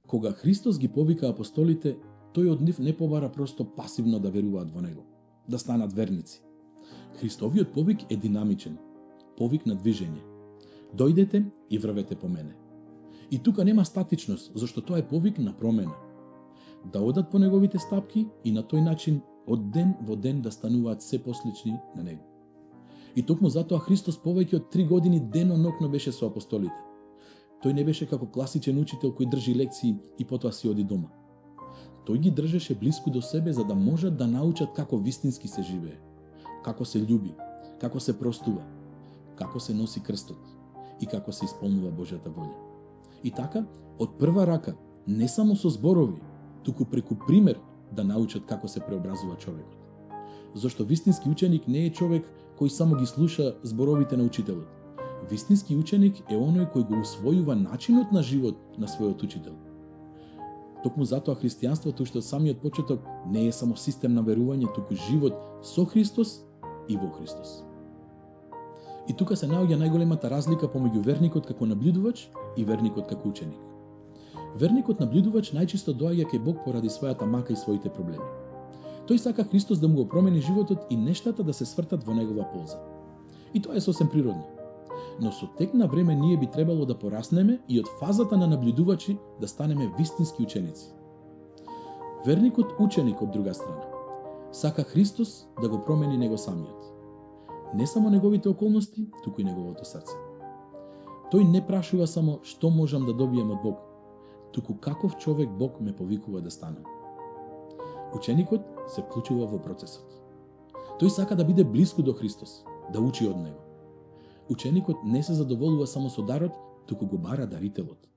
Кога Христос ги повика апостолите, тој од нив не побара просто пасивно да веруваат во него, да станат верници. Христовиот повик е динамичен, повик на движење. Дојдете и врвете по мене. И тука нема статичност, зашто тоа е повик на промена. Да одат по неговите стапки и на тој начин од ден во ден да стануваат се послични на него. И токму затоа Христос повеќе од 3 години денонокно беше со апостолите. Тој не беше како класичен учител кој држи лекции и потоа си оди дома. Тој ги држеше блиску до себе за да можат да научат како вистински се живее, како се љуби, како се простува, како се носи крстот и како се исполнува Божјата волја. И така, од прва рака, не само со зборови, туку преку пример да научат како се преобразува човекот. Зошто вистински ученик не е човек кој само ги слуша зборовите на учителот. Вистински ученик е оној кој го усвојува начинот на живот на својот учител. Токму затоа христијанството уште од самиот почеток не е само систем на верување, туку живот со Христос и во Христос. И тука се наоѓа најголемата разлика помеѓу верникот како наблюдувач и верникот како ученик. Верникот наблюдувач најчесто доаѓа кај Бог поради својата мака и своите проблеми. Тој сака Христос да му го промени животот и нештата да се свртат во негова полза. И тоа е сосем природно. Но со тек на време ние би требало да пораснеме и од фазата на наблюдувачи да станеме вистински ученици. Верникот ученик од друга страна сака Христос да го промени него самиот. Не само неговите околности, туку и неговото срце. Тој не прашува само што можам да добием од Бог, туку каков човек Бог ме повикува да станам. Ученикот се вклучува во процесот. Тој сака да биде блиску до Христос, да учи од него. Ученикот не се задоволува само со дарот, туку го бара дарителот.